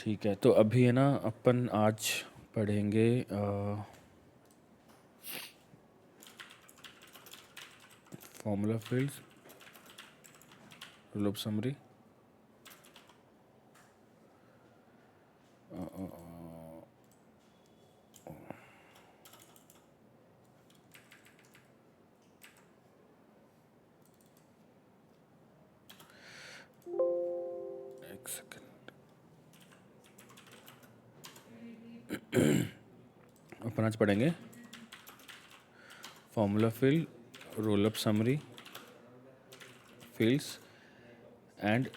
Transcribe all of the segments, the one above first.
ठीक है, तो अभी है ना अपन आज पढ़ेंगे formula fields, rule of summary, एक सेकेंड। अपन आज पढ़ेंगे formula field, roll up summary, fields and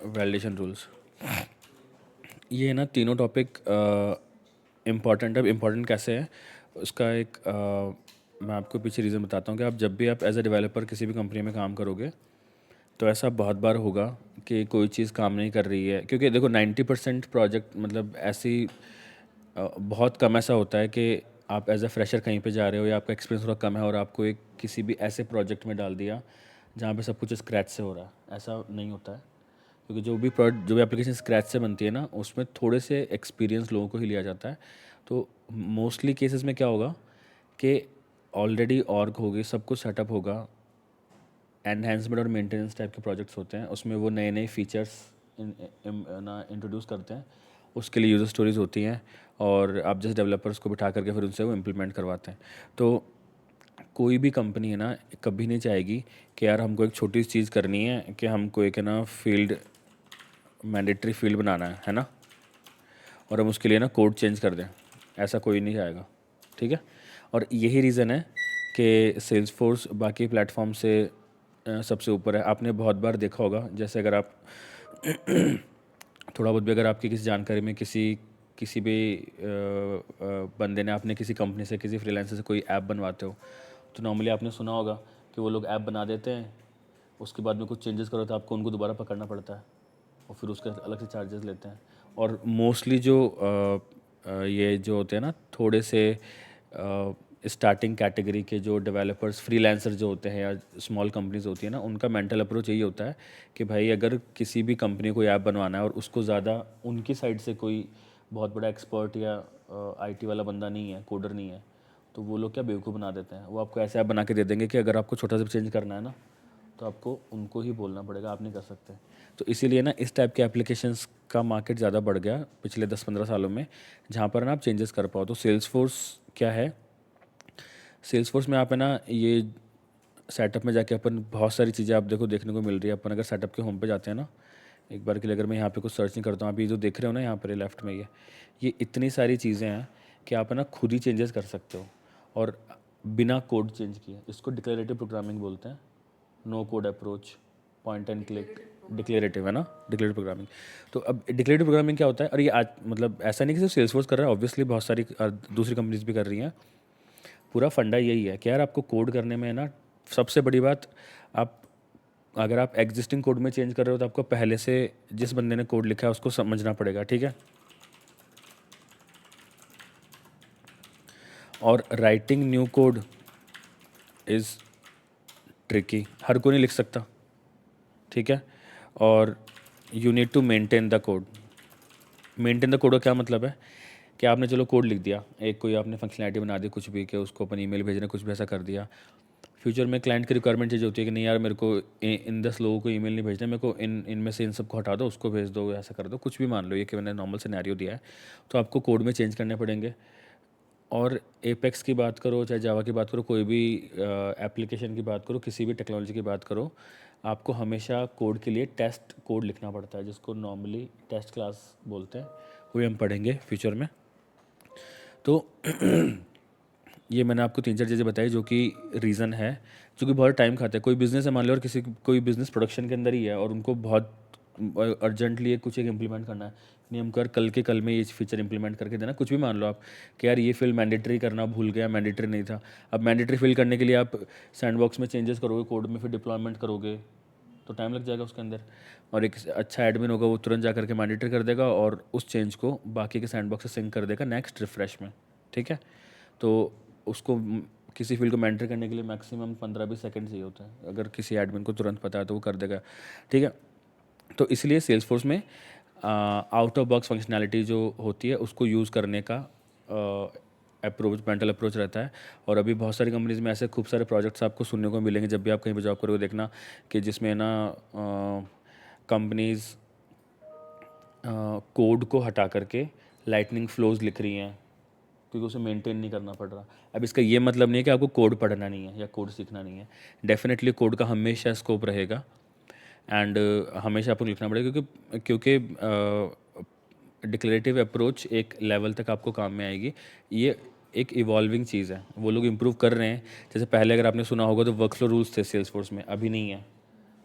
validation rules. ये ना तीनों टॉपिक इम्पॉर्टेंट है। इम्पॉर्टेंट कैसे है उसका एक मैं आपको पीछे रीज़न बताता हूँ कि आप जब भी आप एज अ डेवलपर किसी भी कंपनी में काम करोगे तो ऐसा बहुत बार होगा कि कोई चीज़ काम नहीं कर रही है, क्योंकि देखो 90% प्रोजेक्ट मतलब ऐसी बहुत कम ऐसा होता है कि आप एज अ फ्रेशर कहीं पे जा रहे हो या आपका एक्सपीरियंस थोड़ा कम है और आपको एक किसी भी ऐसे प्रोजेक्ट में डाल दिया जहाँ पे सब कुछ स्क्रैच से हो रहा है। ऐसा नहीं होता है, क्योंकि जो भी एप्लीकेशन स्क्रैच से बनती है ना उसमें थोड़े से एक्सपीरियंस लोगों को ही लिया जाता है। तो मोस्टली केसेस में क्या होगा कि ऑलरेडी ऑर्ग होगी, सब कुछ सेटअप होगा, एनहेंसमेंट और मेंटेनेंस टाइप के प्रोजेक्ट्स होते हैं, उसमें वो नए नए फीचर्स ना इंट्रोड्यूस करते हैं, उसके लिए यूज़र स्टोरीज होती हैं और आप जैसे डेवलपर्स को बिठा करके फिर उनसे वो इम्प्लीमेंट करवाते हैं। तो कोई भी कंपनी है ना कभी नहीं चाहेगी कि यार हमको एक छोटी सी चीज़ करनी है कि हमको एक है ना फील्ड मैंडेटरी फील्ड बनाना है ना, और हम उसके लिए ना कोड चेंज कर दें। ऐसा कोई नहीं चाहेगा, ठीक है। और यही रीज़न है कि सेल्सफोर्स बाकी प्लेटफॉर्म से सबसे ऊपर है। आपने बहुत बार देखा होगा, जैसे अगर आप थोड़ा बहुत भी अगर आपकी किसी जानकारी में किसी किसी भी बंदे ने आपने किसी कंपनी से किसी फ्रीलांसर से कोई ऐप बनवाते हो तो नॉर्मली आपने सुना होगा कि वो लोग ऐप बना देते हैं, उसके बाद में कुछ चेंजेस करो तो आपको उनको दोबारा पकड़ना पड़ता है और फिर उसके अलग से चार्जेस लेते हैं। और मोस्टली जो ये जो होते हैं ना थोड़े से स्टार्टिंग कैटेगरी के जो डेवलपर्स फ्रीलांसर जो होते हैं या स्मॉल कंपनीज होती है ना, उनका मेंटल अप्रोच यही होता है कि भाई अगर किसी भी कंपनी को ऐप बनवाना है और उसको ज़्यादा उनकी साइड से कोई बहुत बड़ा एक्सपर्ट या आईटी वाला बंदा नहीं है, कोडर नहीं है, तो वो लोग क्या बेवकूफ़ बना देते हैं। वो आपको ऐसा ऐप बना के दे देंगे कि अगर आपको छोटा सा चेंज करना है ना तो आपको उनको ही बोलना पड़ेगा, आप नहीं कर सकते। तो इसीलिए ना इस टाइप के एप्लीकेशंस का मार्केट ज़्यादा बढ़ गया पिछले 10-15 सालों में, जहाँ पर ना आप चेंजेस कर पाओ। तो सेल्सफोर्स क्या है, सेल्सफोर्स में आप है ना ये सेटअप में जाके अपन बहुत सारी चीज़ें आप देखो देखने को मिल रही है। अपन अगर सेटअप के होम पे जाते हैं ना, एक बार के लिए अगर मैं यहाँ पे कुछ सर्चिंग करता हूँ, आप ये जो देख रहे हो ना यहाँ पर लेफ्ट में ये इतनी सारी चीज़ें हैं कि आप है ना खुद ही चेंजेस कर सकते हो और बिना कोड चेंज किए। इसको डिक्लेरेटिव प्रोग्रामिंग बोलते हैं, no code approach, point and click, declarative है ना, डिक्लेरेटिव प्रोग्रामिंग। तो अब डिक्लेरेटिव प्रोग्रामिंग क्या होता है, और ये आज मतलब ऐसा नहीं कि सिर्फ सेल्सफोर्स कर रहा है, ऑब्वियसली बहुत सारी दूसरी कंपनीज भी कर रही हैं। पूरा फंडा यही है कि यार आपको कोड करने में है ना सबसे बड़ी बात, आप अगर आप एग्जिस्टिंग कोड में चेंज कर रहे हो तो आपको पहले से जिस बंदे ने कोड लिखा है उसको समझना पड़ेगा, ठीक है। और writing new code is tricky, हर कोई नहीं लिख सकता, ठीक है। और you need to maintain the code. Maintain the code का क्या मतलब है कि आपने चलो कोड लिख दिया, एक कोई आपने फंक्शनैलिटी बना दी कुछ भी कि उसको अपन ईमेल भेजना कुछ भी ऐसा कर दिया। फ्यूचर में क्लाइंट की रिक्वायरमेंट चीज़ होती है कि नहीं यार मेरे को इन 10 लोगों को ईमेल नहीं भेजना, मेरे को इनमें से इन सबको हटा दो, उसको भेज दो, ऐसा कर दो, कुछ भी मान लो ये कि मैंने नॉर्मल सिनेरियो दिया है, तो आपको कोड में चेंज करने पड़ेंगे। और एपेक्स की बात करो चाहे जावा की बात करो, कोई भी एप्लीकेशन की बात करो, किसी भी टेक्नोलॉजी की बात करो, आपको हमेशा कोड के लिए टेस्ट कोड लिखना पड़ता है, जिसको नॉर्मली टेस्ट क्लास बोलते हैं। वही हम पढ़ेंगे फ्यूचर में। तो ये मैंने आपको 3-4 चीज़ें बताई जो कि रीज़न है, जो कि बहुत टाइम खाता है। कोई बिज़नेस है मान लो, और कोई बिज़नेस प्रोडक्शन के अंदर ही है और उनको बहुत अर्जेंटली कुछ एक इम्प्लीमेंट करना है, नहीं हमको यार कल के कल में ये फीचर इंप्लीमेंट करके देना। कुछ भी मान लो आप कि यार ये फिल मैंडेटरी करना भूल गया, मैंडेटरी नहीं था। अब मैंडेटरी फिल करने के लिए आप सैंडबॉक्स में चेंजेस करोगे, कोड में फिर डिप्लॉयमेंट करोगे तो टाइम लग जाएगा उसके अंदर। और एक अच्छा एडमिन होगा वो तुरंत जा करके मैंडेटरी कर देगा और उस चेंज को बाकी के सैंडबॉक्स से सिंक कर देगा नेक्स्ट रिफ्रेश में, ठीक है। तो उसको किसी फील्ड को मेंटर करने के लिए मैक्सिमम 15-20 सेकंड चाहिए होता है, अगर किसी एडमिन को तुरंत पता है तो वो कर देगा, ठीक है। तो इसलिए सेल्सफोर्स में आउट ऑफ बॉक्स फंक्शनैलिटी जो होती है उसको यूज़ करने का अप्रोच, मेंटल अप्रोच रहता है। और अभी बहुत सारी कंपनीज़ में ऐसे खूब सारे प्रोजेक्ट्स आपको सुनने को मिलेंगे जब भी आप कहीं पर जॉब करोगे, देखना कि जिसमें ना कंपनीज़ कोड को हटा करके लाइटनिंग फ्लोज लिख रही हैं क्योंकि उसे मेंटेन नहीं करना पड़ रहा। अब इसका ये मतलब नहीं है कि आपको कोड पढ़ना नहीं है या कोड सीखना नहीं है। डेफिनेटली कोड का हमेशा स्कोप रहेगा एंड हमेशा आपको लिखना पड़ेगा क्योंकि डिक्लेरेटिव अप्रोच एक लेवल तक आपको काम में आएगी। ये एक इवॉल्विंग चीज़ है, वो लोग इम्प्रूव कर रहे हैं। जैसे पहले अगर आपने सुना होगा तो वर्कफ्लो रूल्स थे सेल्सफोर्स में, अभी नहीं है,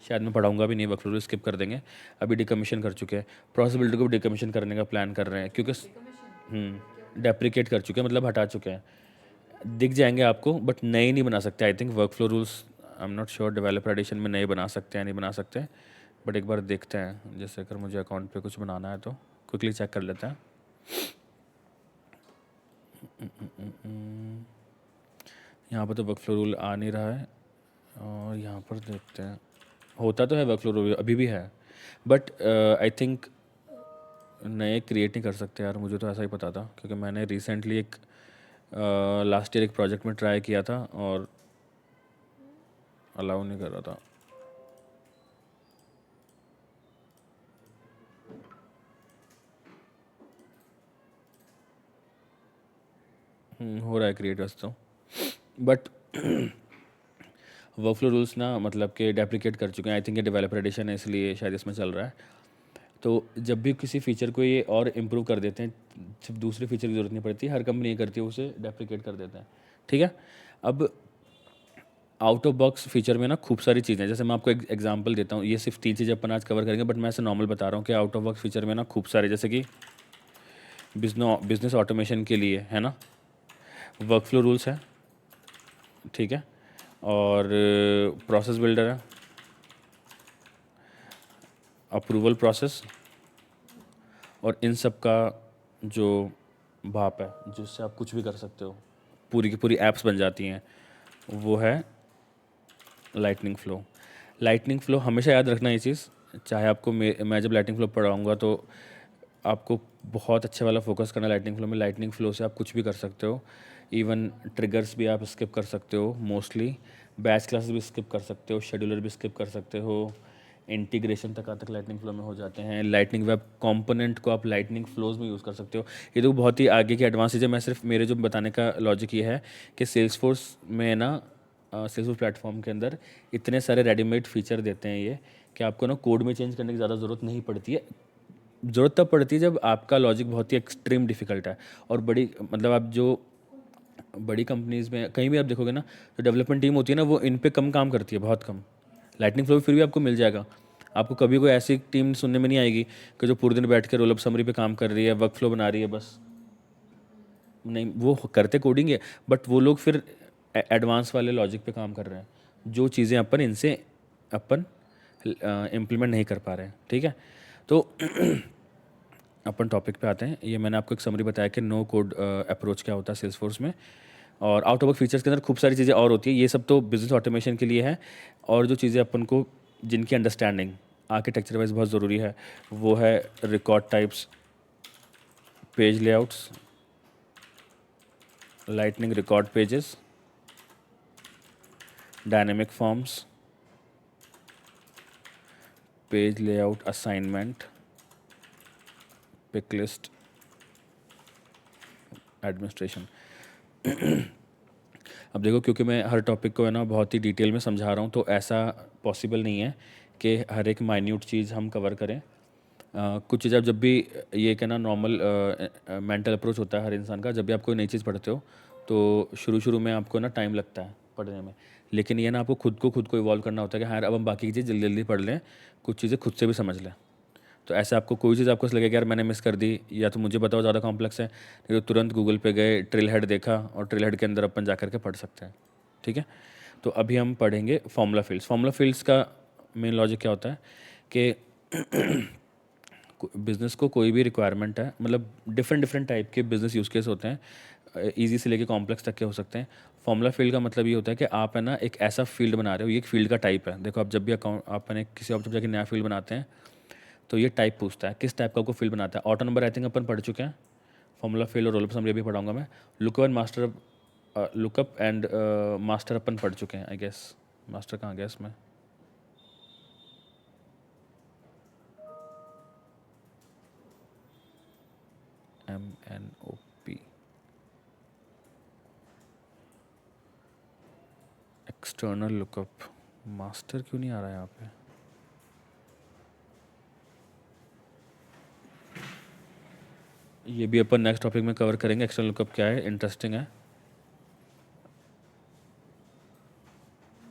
शायद मैं पढ़ाऊंगा भी नहीं, वर्कफ्लो रूल्स स्किप कर देंगे। अभी डिकमीशन कर चुके हैं, प्रोसेस बिल्डर को भी डिकमीशन करने का प्लान कर रहे हैं क्योंकि डेप्रिकेट कर चुके हैं, मतलब हटा चुके हैं। दिख जाएंगे आपको बट नए नहीं बना सकते। I think workflow rules, I am not sure developer edition में नए बना सकते हैं नहीं बना सकते, बट एक बार देखते हैं। जैसे अगर मुझे अकाउंट पे कुछ बनाना है तो क्विकली चेक कर लेते हैं। यहाँ पर तो वर्कफ्लो रूल आ नहीं रहा है और यहाँ पर देखते हैं, होता तो है वर्कफ्लो रूल अभी भी है, बट आई थिंक नए क्रिएट नहीं कर सकते यार। मुझे तो ऐसा ही पता था क्योंकि मैंने रिसेंटली एक लास्ट ईयर एक प्रोजेक्ट में ट्राई किया था और अलाउ नहीं कर रहा था। हो रहा है क्रिएट वैसे तो, बट वर्कफ्लो रूल्स ना मतलब कि डेप्रिकेट कर चुके हैं। आई थिंक ये डेवलपर एडिशन है इसलिए शायद इसमें चल रहा है। तो जब भी किसी फीचर को ये और इम्प्रूव कर देते हैं, सिर्फ दूसरे फीचर की ज़रूरत नहीं पड़ती, हर कंपनी ये करती है, उसे डेप्रिकेट कर देते हैं। ठीक है, अब आउट ऑफ बॉक्स फीचर में ना खूब सारी चीज़ें हैं। जैसे मैं आपको एक एग्जांपल देता हूँ, ये सिर्फ 3 चीज़ें अपन आज कवर करेंगे, बट मैं ऐसे नॉर्मल बता रहा हूँ कि आउट ऑफ बॉक्स फीचर में ना खूब सारे, जैसे कि बिजनेस ऑटोमेशन के लिए है ना वर्कफ्लो रूल्स है, ठीक है, और प्रोसेस बिल्डर है, अप्रूवल प्रोसेस, और इन सब का जो भाप है जिससे आप कुछ भी कर सकते हो, पूरी की पूरी एप्स बन जाती हैं, वो है लाइटनिंग फ़्लो। लाइटनिंग फ़्लो हमेशा याद रखना ये चीज़, चाहे आपको मैं जब लाइटनिंग फ़्लो पढ़ाऊँगा तो आपको बहुत अच्छे वाला फोकस करना है लाइटनिंग फ़्लो में। लाइटनिंग फ़्लो से आप कुछ भी कर सकते हो, इवन ट्रिगर्स भी आप स्किप कर सकते हो मोस्टली, बैच क्लासेस भी स्किप कर सकते हो, शेड्यूलर भी स्किप कर सकते हो, इंटीग्रेशन तक लाइटनिंग फ्लो में हो जाते हैं। लाइटनिंग वेब कंपोनेंट को आप लाइटनिंग फ्लोज में यूज़ कर सकते हो। ये तो बहुत ही आगे की एडवांस चीज़ है। मैं सिर्फ मेरे जो बताने का लॉजिक ये है कि सेल्सफोर्स में ना सेल्सफोर्स प्लेटफॉर्म के अंदर इतने सारे रेडीमेड फीचर देते हैं ये कि आपको ना कोड में चेंज करने की ज़्यादा ज़रूरत नहीं पड़ती है। ज़रूरत तब पड़ती है जब आपका लॉजिक बहुत ही एक्सट्रीम डिफ़िकल्ट है। और बड़ी मतलब आप जो बड़ी कंपनीज़ में कहीं भी आप देखोगे ना, जो डेवलपमेंट टीम होती है ना वो इन पे कम काम करती है, बहुत कम। लाइटनिंग फ्लो फिर भी आपको मिल जाएगा। आपको कभी कोई ऐसी टीम सुनने में नहीं आएगी कि जो पूरे दिन बैठ के रोल अप समरी पे काम कर रही है, वर्क फ्लो बना रही है बस। नहीं, वो करते कोडिंग है, बट वो लोग फिर एडवांस वाले लॉजिक पे काम कर रहे हैं, जो चीज़ें अपन इनसे अपन इम्प्लीमेंट नहीं कर पा रहे हैं। ठीक है, तो अपन टॉपिक पे आते हैं। ये मैंने आपको एक समरी बताया कि नो कोड अप्रोच क्या होता है सेल्सफोर्स में, और आउट ऑफ फीचर्स के अंदर खूब सारी चीज़ें और होती है। ये सब तो बिजनेस ऑटोमेशन के लिए है, और जो चीज़ें अपन को जिनकी अंडरस्टैंडिंग आर्किटेक्चर वाइज बहुत ज़रूरी है वो है record types, page layouts, lightning record pages, dynamic forms, page layout assignment, pick list, administration. अब देखो, क्योंकि मैं हर टॉपिक को है ना बहुत ही डिटेल में समझा रहा हूँ, तो ऐसा पॉसिबल नहीं है कि हर एक माइन्यूट चीज़ हम कवर करें। कुछ चीज़ आप जब भी ये कहना नॉर्मल मेंटल अप्रोच होता है हर इंसान का, जब भी आप कोई नई चीज़ पढ़ते हो तो शुरू में आपको ना टाइम लगता है पढ़ने में, लेकिन ये ना आपको खुद को इवॉल्व करना होता है कि हाँ अब हम बाकी की चीज़ जल्दी जल्दी पढ़ लें, कुछ चीज़ें खुद से भी समझ लें। तो ऐसे आपको कोई चीज़ आपको लगेगा यार मैंने मिस कर दी, या तो मुझे बताओ ज़्यादा कॉम्प्लेक्स है, नहीं तो तुरंत गूगल पे गए, ट्रेल हेड देखा, और ट्रेल हेड के अंदर अपन जा करके पढ़ सकते हैं। ठीक है, तो अभी हम पढ़ेंगे फार्मूला फील्ड्स। फार्मूला फील्ड्स का मेन लॉजिक क्या होता है कि बिज़नेस को कोई भी रिक्वायरमेंट है, मतलब डिफरेंट टाइप के बिज़नेस यूज़ केस होते हैं, ईजी से लेके कॉम्प्लेक्स तक के हो सकते हैं। फार्मूला फील्ड का मतलब ये होता है कि आप है ना एक ऐसा फील्ड बना रहे हो, ये एक फील्ड का टाइप है। देखो, आप जब भी अकाउंट आपने किसी और जब जाके नया फील्ड बनाते हैं तो ये टाइप पूछता है, किस टाइप का आपको फील्ड बनाता है। ऑटो नंबर आई थिंक अपन पढ़ चुके हैं, फॉर्मूला फील्ड और रोल समरी भी पढ़ाऊंगा मैं। Lookup and master, lookup and master अपन पढ़ चुके हैं आई गेस। मास्टर कहाँ गया इसमें? MNOP, external lookup. मास्टर क्यों नहीं आ रहा है यहाँ पे? ये भी अपन नेक्स्ट टॉपिक में कवर करेंगे, एक्सटर्नल लुकअप क्या है, इंटरेस्टिंग है।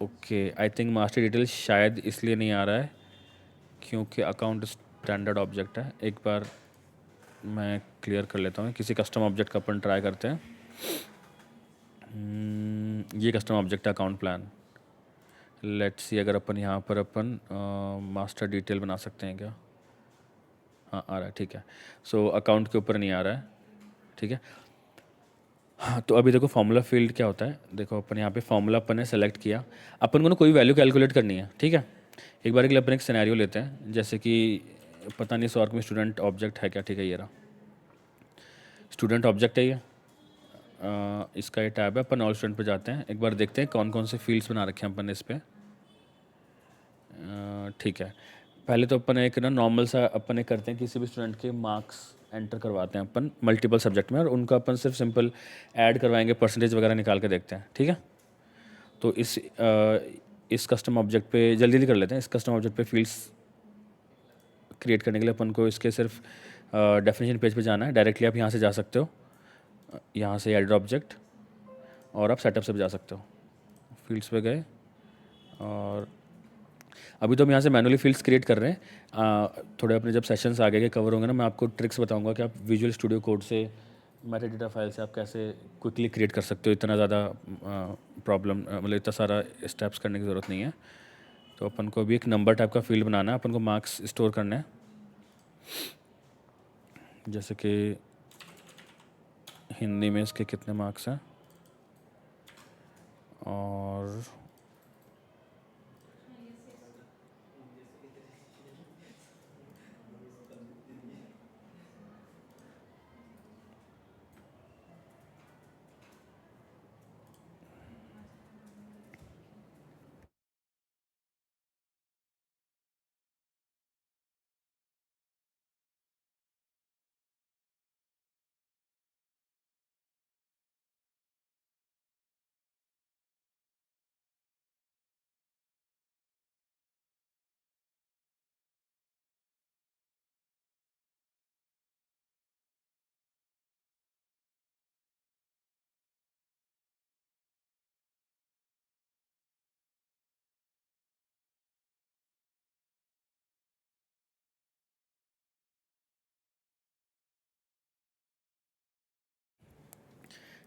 Okay, I think master detail शायद इसलिए नहीं आ रहा है क्योंकि अकाउंट स्टैंडर्ड ऑब्जेक्ट है। एक बार मैं क्लियर कर लेता हूँ, किसी कस्टम ऑब्जेक्ट का अपन ट्राई करते हैं। ये कस्टम ऑब्जेक्ट है अकाउंट प्लान। लेट्स सी, अगर अपन यहाँ पर अपन मास्टर डिटेल बना सकते हैं क्या? हाँ आ रहा है, ठीक है। सो अकाउंट के ऊपर नहीं आ रहा है, ठीक है। हाँ, तो अभी देखो फॉर्मूला फील्ड क्या होता है। देखो अपन यहाँ पे फॉर्मूला अपन ने सेलेक्ट किया, अपन को ना कोई वैल्यू कैलकुलेट करनी है, ठीक है। एक बार के लिए अपन एक सिनेरियो लेते हैं, जैसे कि पता नहीं सॉर्क में स्टूडेंट ऑब्जेक्ट है क्या, ठीक है। ये रहा स्टूडेंट ऑब्जेक्ट है ये। इसका ये टैब है, अपन ऑल स्टूडेंट पे जाते हैं, एक बार देखते हैं कौन कौन से फील्ड्स बना रखे हैं अपन ने इस पर। ठीक है, पहले तो अपन एक ना नॉर्मल सा अपन एक करते हैं, किसी भी स्टूडेंट के मार्क्स एंटर करवाते हैं अपन मल्टीपल सब्जेक्ट में, और उनका अपन सिर्फ सिंपल ऐड करवाएंगे, परसेंटेज वगैरह निकाल के देखते हैं, ठीक है। तो इस कस्टम ऑब्जेक्ट पे जल्दी जल्दी कर लेते हैं। इस कस्टम ऑब्जेक्ट पे फील्ड्स क्रिएट करने के लिए अपन को इसके सिर्फ डेफिनेशन पेज पे जाना है। डायरेक्टली आप यहाँ से जा सकते हो, यहाँ से एडिट ऑब्जेक्ट, और आप सेटअप से भी जा सकते हो। फील्ड्स पे गए, और अभी तो हम यहाँ से मैनुअली फील्ड्स क्रिएट कर रहे हैं। थोड़े अपने जब सेशंस आगे के कवर होंगे ना, मैं आपको ट्रिक्स बताऊंगा कि आप विजुअल स्टूडियो कोड से, मेटा डेटा फाइल से आप कैसे क्विकली क्रिएट कर सकते हो। इतना ज़्यादा प्रॉब्लम, मतलब इतना सारा स्टेप्स करने की ज़रूरत नहीं है। तो अपन को भी एक नंबर टाइप का फील्ड बनाना है, अपन को मार्क्स स्टोर करना है। जैसे कि हिंदी में इसके कितने मार्क्स हैं, और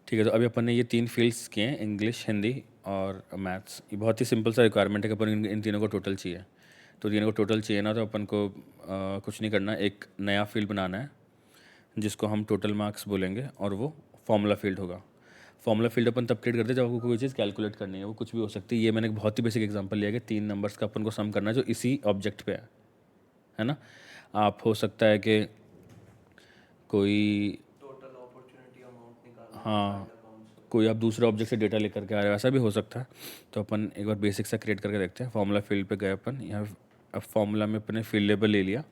ठीक है। तो अभी अपन ने ये 3 फील्ड्स किए हैं, इंग्लिश, हिंदी और मैथ्स। ये बहुत ही सिंपल सा रिक्वायरमेंट है कि अपन इन तीनों को टोटल चाहिए। तो तीनों को टोटल चाहिए ना, तो अपन को कुछ नहीं करना, एक नया फील्ड बनाना है जिसको हम टोटल मार्क्स बोलेंगे, और वो फॉर्मूला फील्ड होगा। फॉर्मूला फील्ड अपन तब क्रिएट करते हैं जब आपको कोई चीज़ कैलकुलेट करनी है, वो कुछ भी हो सकती है। ये मैंने एक बहुत ही बेसिक एग्जांपल लिया कि 3 नंबर्स का अपन को सम करना है जो इसी ऑब्जेक्ट पे है ना। आप हो सकता है कि कोई, हाँ, कोई आप दूसरे ऑब्जेक्ट से डेटा लेकर के आ रहे हो, ऐसा भी हो सकता है। तो अपन एक बार बेसिक सा क्रिएट करके देखते हैं। फॉर्मूला फील्ड पे गए अपन, यहाँ अब फॉर्मूला में अपने फील्ड लेबल ले लिया,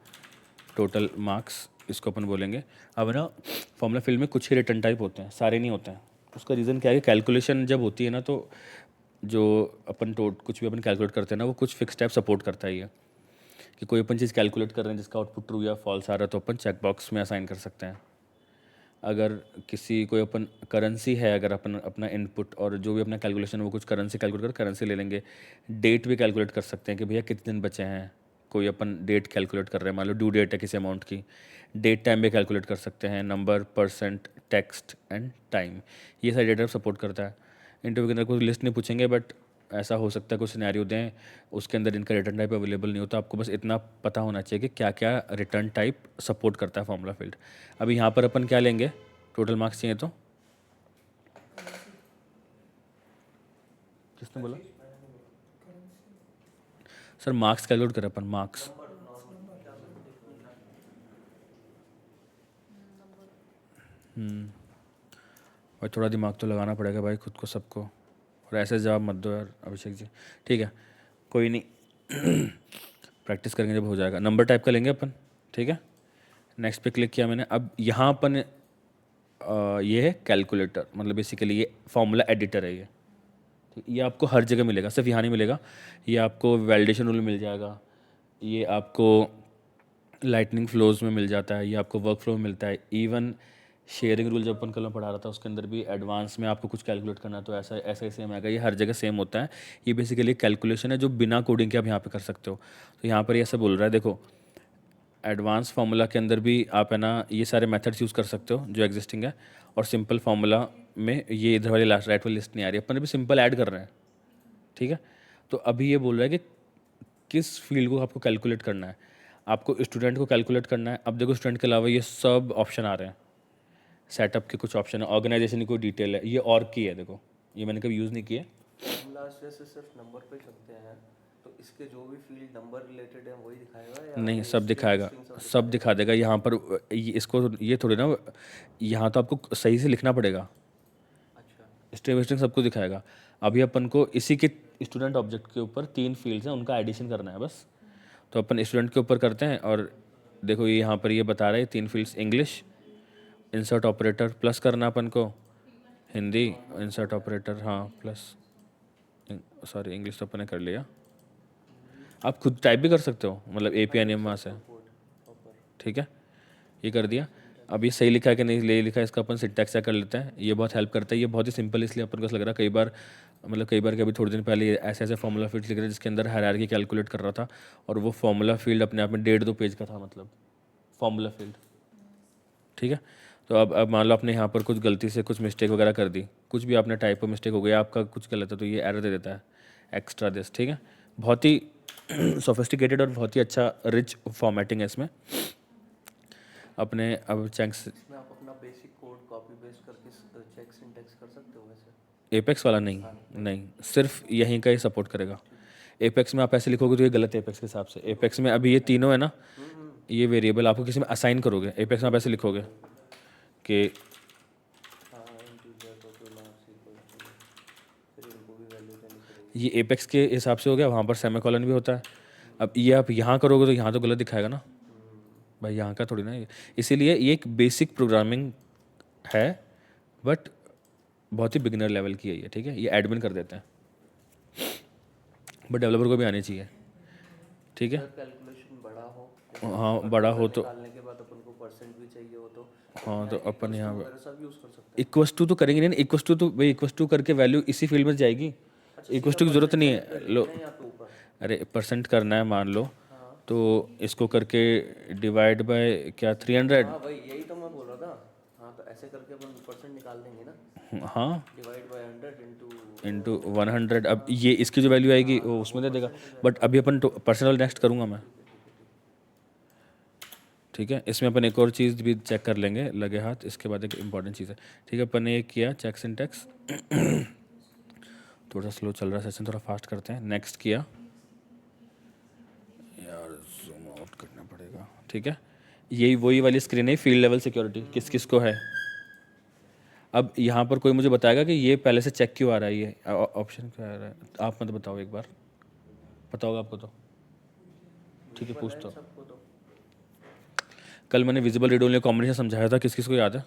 टोटल मार्क्स इसको अपन बोलेंगे। अब ना फॉर्मूला फील्ड में कुछ ही रिटर्न टाइप होते हैं, सारे नहीं होते हैं। उसका रीज़न क्या है कि कैलकुलेशन जब होती है ना, तो जो अपन कुछ भी अपन कैलकुलेट करते हैं ना, वो कुछ फिक्स टाइप सपोर्ट करता ही है। कि कोई अपन चीज़ कैलकुलेट कर रहे हैं जिसका आउटपुट ट्रू या फॉल्स आ रहा है, तो अपन चेक बॉक्स में असाइन कर सकते हैं। अगर किसी कोई अपन करेंसी है, अगर अपन अपना इनपुट और जो भी अपना कैलकुलेशन वो कुछ करेंसी कैलकुलेट कर, करेंसी ले लेंगे। डेट भी कैलकुलेट कर सकते हैं कि भैया कितने दिन बचे हैं। कोई अपन डेट कैलकुलेट कर रहे हैं, मान लो ड्यू डेट है किसी अमाउंट की, डेट टाइम भी कैलकुलेट कर सकते हैं, number, percent, text and time, ये सारे डेटा सपोर्ट करता है। इंटरव्यू के अंदर कोई लिस्ट नहीं पूछेंगे, बट ऐसा हो सकता है कुछ सिनेरियो दें उसके अंदर इनका रिटर्न टाइप अवेलेबल नहीं होता। आपको बस इतना पता होना चाहिए कि क्या क्या रिटर्न टाइप सपोर्ट करता है फॉर्मूला फील्ड। अभी यहाँ पर अपन क्या लेंगे, टोटल मार्क्स चाहिए तो किसने बोला सर मार्क्स कैलकुलेट करें अपन, मार्क्स भाई थोड़ा दिमाग तो लगाना पड़ेगा भाई खुद को, सबको, और ऐसे जवाब मत दो यार अभिषेक जी। ठीक है, कोई नहीं, प्रैक्टिस करेंगे जब हो जाएगा। नंबर टाइप का लेंगे अपन, ठीक है। नेक्स्ट पे क्लिक किया मैंने। अब यहाँ अपन ये है कैलकुलेटर, मतलब बेसिकली ये फार्मूला एडिटर है ये। ठीक, ये आपको हर जगह मिलेगा, सिर्फ यहाँ नहीं मिलेगा। ये आपको वैलिडेशन रूल में मिल जाएगा, ये आपको लाइटनिंग फ्लोज में मिल जाता है, ये आपको वर्क फ्लो में मिलता है। इवन शेयरिंग रूल जब अपन कल में पढ़ा रहा था उसके अंदर भी एडवांस में आपको कुछ कैलकुलेट करना है तो ऐसा ऐसा ही सेम आएगा। ये हर जगह सेम होता है। ये बेसिकली कैलकुलेशन है जो बिना कोडिंग के आप यहाँ पे कर सकते हो। तो यहाँ पर ये ऐसा बोल रहा है, देखो एडवांस फार्मूला के अंदर भी आप है ना ये सारे मेथड्स यूज़ कर सकते हो जो एग्जिस्टिंग है, और सिंपल फार्मूला में ये इधर वाली लास्ट राइट वाली लिस्ट नहीं आ रही, अपन अभी सिंपल ऐड कर रहे हैं। ठीक है, तो अभी ये बोल रहा है कि किस फील्ड को आपको कैलकुलेट करना है। आपको स्टूडेंट को कैलकुलेट करना है। अब देखो स्टूडेंट के अलावा ये सब ऑप्शन आ रहे हैं, सेटअप के कुछ ऑप्शन है, ऑर्गेनाइजेशन की कोई डिटेल है, ये और की है, देखो ये मैंने कभी यूज़ नहीं किया। हम लास्ट से सिर्फ नंबर पे चलते हैं, तो इसके जो भी फील्ड नंबर रिलेटेड है वही दिखाएगा या नहीं, सब इसके दिखाएगा, existing सब दिखा देगा यहाँ पर। इसको ये थोड़ी ना, यहाँ तो आपको सही से लिखना पड़ेगा, अच्छा स्ट्रिंग विस्ट्रिंग सब कुछ दिखाएगा। अभी अपन को इसी के स्टूडेंट ऑब्जेक्ट के ऊपर 3 फील्ड्स हैं, उनका एडिशन करना है बस। तो अपन स्टूडेंट के ऊपर करते हैं, और देखो ये यहाँ पर ये बता रहा है 3 fields, English, insert operator plus करना अपन को, हिंदी इंसर्ट ऑपरेटर, हाँ प्लस, सॉरी इंग्लिश तो अपन ने कर लिया। आप खुद टाइप भी कर सकते हो, मतलब API नेम वहाँ से, ठीक है, ये कर दिया। अब ये सही लिखा है कि नहीं ले लिखा है इसका अपन सिंटैक्स चेक कर लेते हैं। ये बहुत हेल्प करता है, ये बहुत ही सिंपल इसलिए अपन को ऐसा लग रहा है। कई बार मतलब कई बार कि अभी थोड़े दिन पहले ये ऐसे ऐसे फार्मूला फील्ड लिख रहे जिसके अंदर हायरार्की कैलकुलेट कर रहा था, और वो फार्मूला फील्ड अपने आप में 1.5-2 पेज का था, मतलब फार्मूला फील्ड। ठीक है, तो अब मान लो आपने यहाँ पर कुछ गलती से कुछ मिस्टेक वगैरह कर दी, कुछ भी आपने टाइप में मिस्टेक हो गया, आपका कुछ गलत है तो ये एरर दे देता है, एक्स्ट्रा दिस। ठीक है, बहुत ही सोफिस्टिकेटेड और बहुत ही अच्छा रिच फॉर्मेटिंग है इसमें। अपने अब चेक्स, इसमें आप अपना बेसिक कोड कॉपी पेस्ट करके चेक सिंटैक्स कर सकते हो वैसे। एपेक्स वाला नहीं, नहीं सिर्फ यहीं का ही सपोर्ट करेगा। एपेक्स में आप ऐसे लिखोगे तो ये गलत है एपेक्स के हिसाब से। एपेक्स में अभी ये तीनों है ना, ये वेरिएबल आपको किसी में असाइन करोगे, एपेक्स में आप ऐसे लिखोगे कि हाँ इंटीजर को तो मार्क्स इक्वल टू, फिर इनको भी वैल्यू देनी पड़ेगी। ये एपेक्स के हिसाब से हो गया, वहाँ पर सेमीकोलन भी होता है। अब ये आप यहाँ करोगे तो यहाँ तो गलत दिखाएगा ना भाई, यहाँ का थोड़ी ना ये। इसीलिए ये एक बेसिक प्रोग्रामिंग है, बट बहुत ही बिगिनर लेवल की है ये। ठीक है, ये एडमिन कर देते हैं, बट डेवलपर को भी आनी चाहिए। ठीक है, कैलकुलेशन बड़ा हो, हाँ बड़ा हो तो, निकालने के बाद अपन को परसेंट भी चाहिए हो तो हाँ तो अपन यहाँ वगैरह सब यूज़ कर सकते इक्वस टू तो करेंगे नहीं, इक्वस टू तो भाई इक्वस टू करके वैल्यू इसी फील्ड में जाएगी। इक्वस टू की ज़रूरत नहीं है, लो हैं यहाँ पे ऊपर। अरे परसेंट करना है मान लो, हाँ तो इसको करके डिवाइड बाय क्या 300, हाँ भाई यही तो मैं बोल रहा था। हाँ तो ऐसे करके अपन परसेंट निकाल देंगे ना, हाँ डिवाइड बाय 100 इनटू इंटू 100। अब ये इसकी जो वैल्यू आएगी वो उसमें दे देगा, बट अभी अपन तो पर्सनल नेक्स्ट करूँगा मैं। ठीक है, इसमें अपन एक और चीज़ भी चेक कर लेंगे लगे हाथ, इसके बाद एक इंपॉर्टेंट चीज़ है। ठीक है, अपन ने एक किया चेक सिंटैक्स, थोड़ा स्लो चल रहा है सेशन, थोड़ा फास्ट करते हैं। नेक्स्ट किया यार, जूम आउट करना पड़ेगा। ठीक है, यही वही वाली स्क्रीन है, फील्ड लेवल सिक्योरिटी किस किस को है। अब यहाँ पर कोई मुझे बताएगा कि ये पहले से चेक क्यों आ रहा है, ये ऑप्शन क्यों आ रहा है, आप मत बताओ एक बार, पता होगा आपको तो। ठीक है, पूछता हूँ। सबको तो कल मैंने विजिबल रीड ओनली कॉम्बिनेशन समझाया था, किस किस को याद है?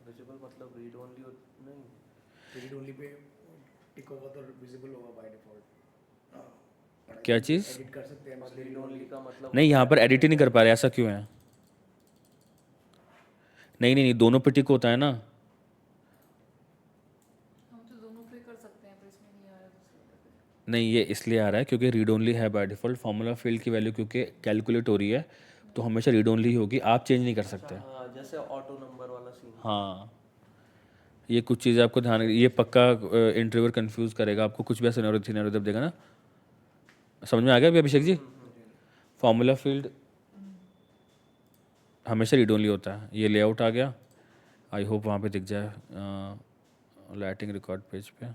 विजिबल मतलब रीड ओनली नहीं, रीड ओनली पे टिक होगा तो विजिबल होगा बाय डिफॉल्ट। क्या चीज़? एडिट कर सकते हैं रीड ओनली का मतलब नहीं, यहाँ पर एडिट ही नहीं कर पा रहे, ऐसा क्यों है? नहीं नहीं नहीं, दोनों पे टिक होता है ना। हम तो दोनों पे कर सकते हैं, पर इसमें नहीं आ रहा दूसरे पे। नहीं, ये इसलिए आ रहा है क्योंकि रीड ओनली है बाय डिफ़ॉल्ट। फार्मूला फील्ड की वैल्यू क्योंकि कैलकुलेट हो रही है तो हमेशा रीड ओनली ही होगी, आप चेंज नहीं कर सकते। हाँ जैसे ऑटो नंबर वाला सीन। हाँ, ये कुछ चीज़ें आपको ध्यान, ये पक्का इंटरव्यूअर कंफ्यूज करेगा आपको, कुछ भी ऐसा सिनेरियो जब देगा ना। समझ में आ गया अभी अभिषेक जी? फार्मूला फील्ड हमेशा रीड ओनली होता है। ये लेआउट आ गया, आई होप वहाँ पे दिख जाए लाइटिंग रिकॉर्ड पेज पे।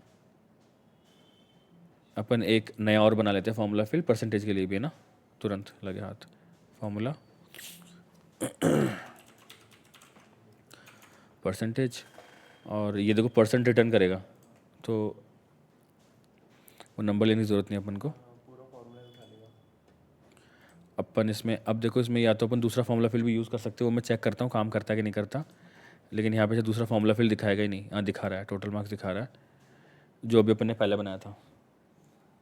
अपन एक नया और बना लेते हैं फार्मूला फील्ड, परसेंटेज के लिए भी है ना, तुरंत लगे हाथ। फार्मूला परसेंटेज, और ये देखो परसेंट रिटर्न करेगा, तो वो नंबर लेने की ज़रूरत नहीं है अपन को। पूरा फॉर्मूला उठा लेगा। अपन इसमें अब देखो, इसमें या तो अपन दूसरा फॉर्मूला फिल भी यूज़ कर सकते हो, वो मैं चेक करता हूँ काम करता है कि नहीं करता, लेकिन यहाँ पे से दूसरा फॉर्मूला फिल दिखाएगा ही नहीं। हाँ दिखा रहा है, टोटल मार्क्स दिखा रहा है जो अभी अपन ने पहले बनाया था।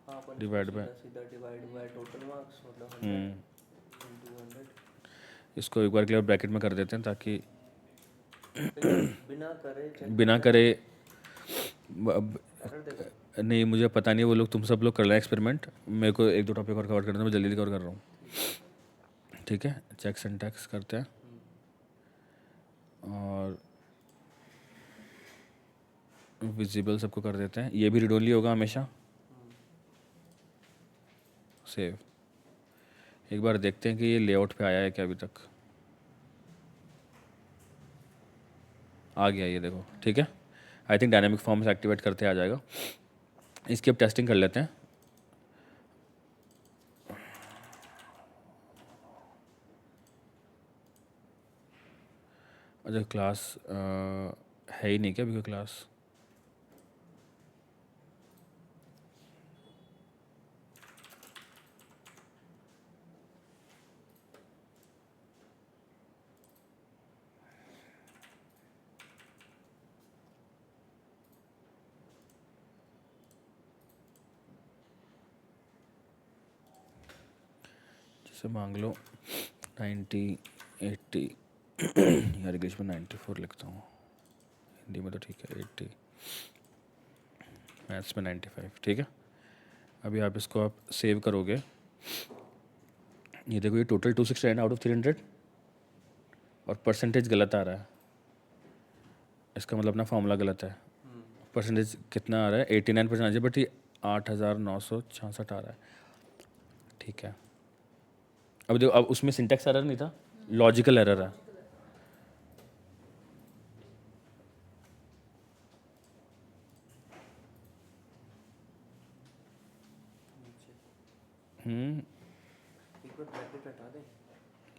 हाँ अपन Divide by- सीधा डिवाइड बाय टोटल मार्क्स मतलब 100 into 100। इसको एक बार क्लियर ब्रैकेट में कर देते हैं ताकि बिना करे check बिना करे अब error देगा। नहीं, मुझे पता नहीं, वो लोग तुम सब लोग कर लें एक्सपेरिमेंट, मेरे को एक दो टॉपिक और कवर करना है, मैं जल्दी कवर कर रहा हूँ। ठीक है, चेक सिंटैक्स करते हैं और विजिबल सबको कर देते हैं। ये भी रीड ओनली होगा हमेशा। सेव। एक बार देखते हैं कि ये लेआउट पे आया है क्या अभी तक। आ गया ये देखो, ठीक है। I think dynamic forms activate करते आ जाएगा। इसकी अब टेस्टिंग कर लेते हैं। अच्छा क्लास है ही नहीं क्या अभी कोई क्लास? जैसे मांग लो 90 80 यार इंग्लिश में 94 लिखता हूँ, हिंदी में तो ठीक है 80, मैथ्स में 95, ठीक है। अभी आप इसको आप सेव करोगे, ये देखो ये टोटल 269 आउट ऑफ 300 और परसेंटेज गलत आ रहा है। इसका मतलब अपना फॉर्मूला गलत है। परसेंटेज कितना आ रहा है? 89% आ जाए, बट ये 8966 आ रहा है, ठीक है। अब देखो, अब उसमें सिंटैक्स एरर नहीं था, लॉजिकल एरर है। एक बार ब्रैकेट हटा दें।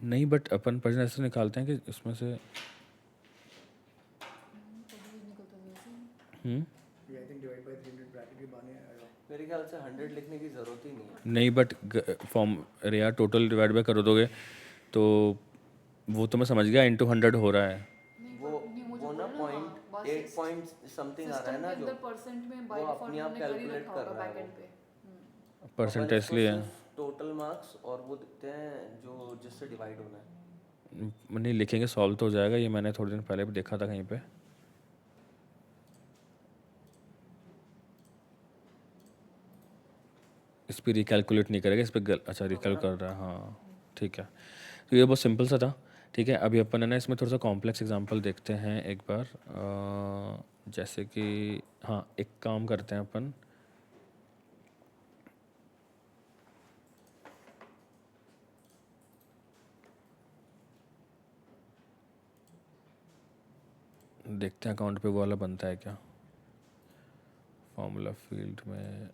नहीं, बट अपन परसेंटेज ऐसे निकालते हैं कि उसमें से Yeah, I think divide by 300 bracket भी बाने आएगा। मेरे ख्याल से 100 लिखने की ज़रूरत ही नहीं है। नहीं, बट फॉर्म अरे यार टोटल डिवाइड बाय कर दोगे तो वो तो मैं समझ गया, इंटू 100 हो रहा है। वो ना पॉइंट 8 पॉइंट समथिंग आ रहा है ना, जो परसेंट में बाय वो डिफॉल्ट अपने आप हमने कर ही कैलकुलेट रखा कर होगा रहा है बैकएंड वो। पे। परसेंट इसलिए है। टोटल मार्क्स और वो दिखते हैं जो जिससे डिवाइड होना है। नहीं लिखेंगे, सॉल्व तो हो जाएगा। ये मैंने थोड़े दिन पहले भी देखा था कहीं पे। इस पर रिकैलकुलेट नहीं करेगा, इस पर अच्छा रिकैल कर रहा है, हाँ ठीक है। तो ये बहुत सिंपल सा था, ठीक है। अभी अपन है ना इसमें थोड़ा सा कॉम्प्लेक्स एग्जांपल देखते हैं एक बार। जैसे कि हाँ, एक काम करते हैं अपन, देखते हैं अकाउंट पे वो वाला बनता है क्या फॉर्मूला फील्ड में।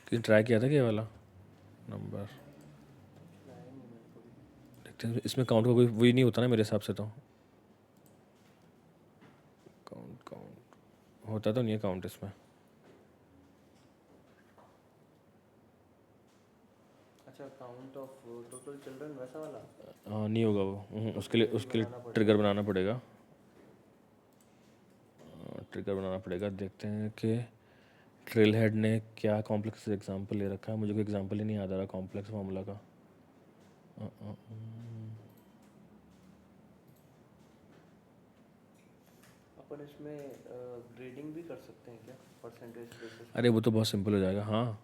कि ट्राई किया था क्या ये वाला नंबर? देखते हैं, इसमें काउंट का कोई वही नहीं होता ना मेरे हिसाब से। तो काउंट होता तो नहीं है काउंट इसमें। अच्छा, काउंट ऑफ टोटल चिल्ड्रन वैसा वाला? हाँ नहीं होगा वो। उसके लिए ट्रिगर बनाना पड़ेगा। ट्रिगर बनाना पड़ेगा। देखते हैं कि ट्रेल हेड ने क्या कॉम्प्लेक्स एग्जांपल ले रखा है। मुझे कोई एग्जांपल ही नहीं याद आ रहा कॉम्प्लेक्स फार्मूला का। अपन इसमें ग्रेडिंग भी कर सकते हैं क्या परसेंटेज बेसिस? अरे वो तो बहुत सिंपल हो जाएगा। हाँ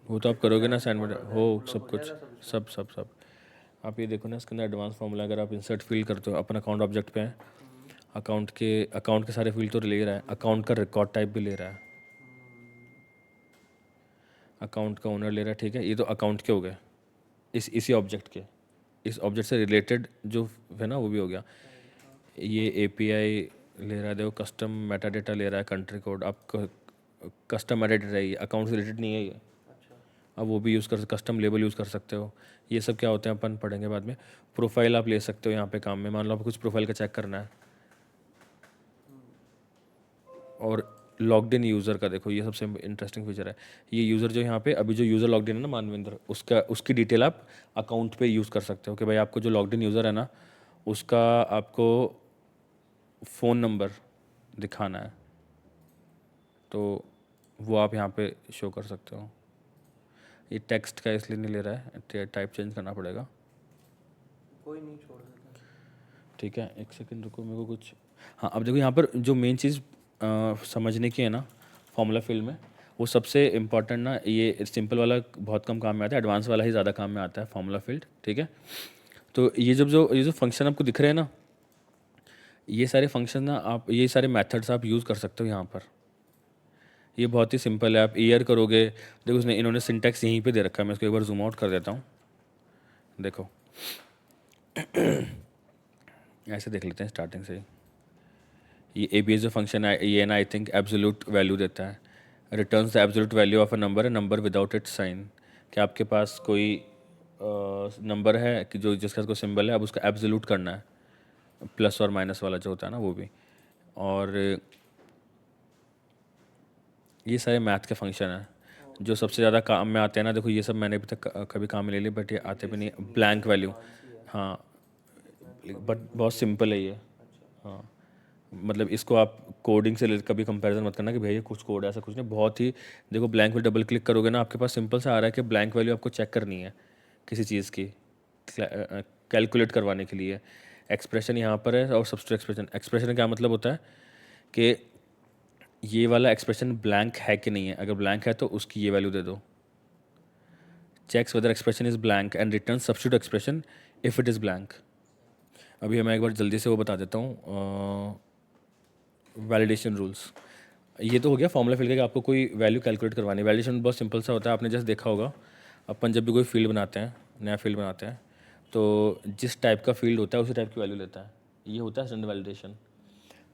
वो तो आप करोगे ना असाइनमेंट हो सब कुछ, सब सब सब। आप ये देखो ना, इसके अंदर एडवांस फार्मूला अगर आप इंसर्ट फील्ड करते हो, अपन अकाउंट ऑब्जेक्ट पे हैं, अकाउंट के सारे फील्ड तो ले रहा है, अकाउंट का रिकॉर्ड टाइप भी ले रहा है, अकाउंट का ओनर ले रहा है, ठीक है। ये तो अकाउंट के हो गए, इसी ऑब्जेक्ट के, इस ऑब्जेक्ट से रिलेटेड जो है ना वो भी हो गया। ये एपीआई ले रहा है, देखो कस्टम मेटा डेटा ले रहा है, कंट्री कोड। आपको कस्टम एडिटर है, ये अकाउंट से रिलेटेड नहीं है ये। अच्छा। अब वो भी यूज़ कर, कस्टम लेबल यूज़ कर सकते हो। ये सब क्या होते हैं अपन पढ़ेंगे बाद में। प्रोफाइल आप ले सकते हो यहाँ पे काम में, मान लो आपको कुछ प्रोफाइल का चेक करना है। और लॉग्ड इन यूज़र का देखो, ये सबसे इंटरेस्टिंग फीचर है। ये यूज़र जो यहाँ पे अभी जो यूज़र लॉग्ड इन है ना मानवेंद्र, उसकी डिटेल आप अकाउंट पे यूज़ कर सकते हो कि भाई आपको जो लॉग्ड इन यूज़र है ना उसका आपको फ़ोन नंबर दिखाना है, तो वो आप यहाँ पे शो कर सकते हो। ये टेक्स्ट का इसलिए नहीं ले रहा है, टाइप चेंज करना पड़ेगा। कोई नहीं, छोड़ देते हैं। ठीक है, एक सेकंड रुको, मेरे को कुछ, हाँ अब देखो यहाँ पर जो मेन चीज़ समझने की है ना फॉर्मूला फील्ड में, वो सबसे इम्पॉर्टेंट ना, ये सिंपल वाला बहुत कम काम में आता है, एडवांस वाला ही ज़्यादा काम में आता है फॉर्मूला फील्ड। ठीक है, तो ये जो फंक्शन आपको दिख रहे हैं ना, ये सारे फंक्शन ना आप, ये सारे मेथड्स आप यूज़ कर सकते हो यहाँ पर। ये बहुत ही सिंपल है, आप ईयर करोगे, देखो उसने इन्होंने सिंटैक्स यहीं पे दे रखा है। मैं इसको एक बार जूम आउट कर देता हूँ, देखो ऐसे देख लेते हैं स्टार्टिंग से ही। ये एबीएस जो फंक्शन है ये ना आई थिंक एब्सोल्यूट वैल्यू देता है, returns the absolute value of a number, number without its sign. कि आपके पास कोई नंबर है कि जो जिसका कोई सिंबल है, अब उसका एब्सोल्यूट करना है, प्लस और माइनस वाला जो होता है ना वो भी। और ये सारे मैथ के फंक्शन हैं जो सबसे ज़्यादा काम में आते हैं ना। देखो ये सब मैंने अभी तक कभी काम में ले लिए, बट ये आते भी नहीं। ब्लैंक वैल्यू, हाँ, बट बहुत सिंपल है ये। हाँ, मतलब इसको आप कोडिंग से कभी कंपैरिजन मत करना कि भैया ये कुछ कोड है, ऐसा कुछ नहीं, बहुत ही। देखो ब्लैंक में डबल क्लिक करोगे ना, आपके पास सिंपल सा आ रहा है कि ब्लैंक वैल्यू आपको चेक करनी है किसी चीज़ की, कैलकुलेट करवाने के लिए। एक्सप्रेशन यहाँ पर है, और सब्स्ट्रैक्ट एक्सप्रेशन। एक्सप्रेशन का क्या मतलब होता है कि ये वाला एक्सप्रेशन ब्लैंक है कि नहीं है, अगर ब्लैंक है तो उसकी ये वैल्यू दे दो। Checks whether expression is blank and return substitute expression if it is blank. अभी मैं एक बार जल्दी से वो बता देता हूँ, वैलिडेशन रूल्स। ये तो हो गया फॉर्मूला फिल का, आपको कोई वैल्यू कैलकुलेट करवानी है। वैलिडेशन बहुत सिंपल सा होता है, आपने जस्ट देखा होगा, अपन जब भी कोई फील्ड बनाते हैं, नया फील्ड बनाते हैं, तो जिस टाइप का फील्ड होता है उसी टाइप की वैल्यू लेता है। ये होता है स्टैंडर्ड वैलिडेशन।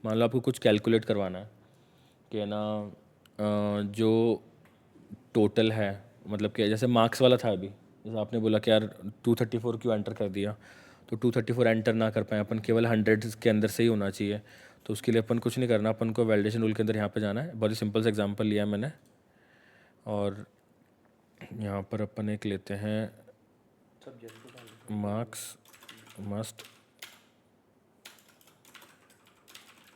मान लो आपको कुछ कैलकुलेट करवाना है कि ना जो टोटल है, मतलब कि जैसे मार्क्स वाला था अभी, जैसे आपने बोला कि यार 234 क्यों एंटर कर दिया, तो 234 एंटर ना कर पाए अपन, केवल 100 के अंदर से ही होना चाहिए। तो उसके लिए अपन कुछ नहीं करना, अपन को वैलिडेशन रूल के अंदर यहाँ पे जाना है। बहुत ही सिंपल सा एग्जांपल लिया है मैंने, और यहाँ पर अपन एक लेते हैं सब्जेक्ट को डाल देते मार्क्स मस्ट,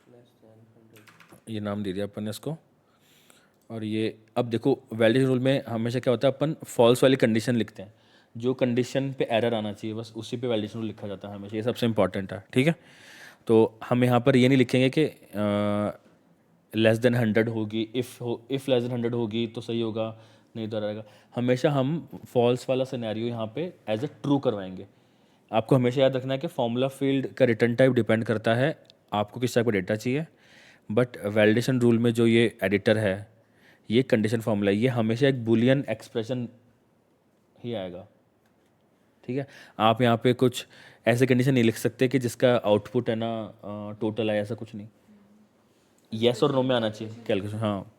लेस देन 100। ये नाम दे दिया अपन ने इसको। और ये अब देखो वैलिडेशन रूल में हमेशा क्या होता है, अपन फॉल्स वाली कंडीशन लिखते हैं, जो कंडीशन पे एरर आना चाहिए बस उसी पे वैलिडेशन रूल लिखा जाता है हमेशा। ये सबसे इंपॉर्टेंट है, ठीक है। तो हम यहाँ पर ये नहीं लिखेंगे कि लेस देन 100 होगी, इफ़ लेस देन 100 होगी तो सही होगा, नहीं तो रहेगा। हमेशा हम फॉल्स वाला सिनेरियो यहाँ पे एज अ ट्रू करवाएंगे। आपको हमेशा याद रखना है कि फॉर्मूला फील्ड का रिटर्न टाइप डिपेंड करता है आपको किस टाइप का डेटा चाहिए, बट वैलिडेशन रूल में जो ये एडिटर है, ये कंडीशन फॉर्मूला, ये हमेशा एक बुलियन एक्सप्रेशन ही आएगा, ठीक है। आप यहाँ पे कुछ ऐसे कंडीशन नहीं लिख सकते कि जिसका आउटपुट है ना टोटल है, ऐसा कुछ नहीं। येस और नो में आना चाहिए कैलकुलेशन, हाँ।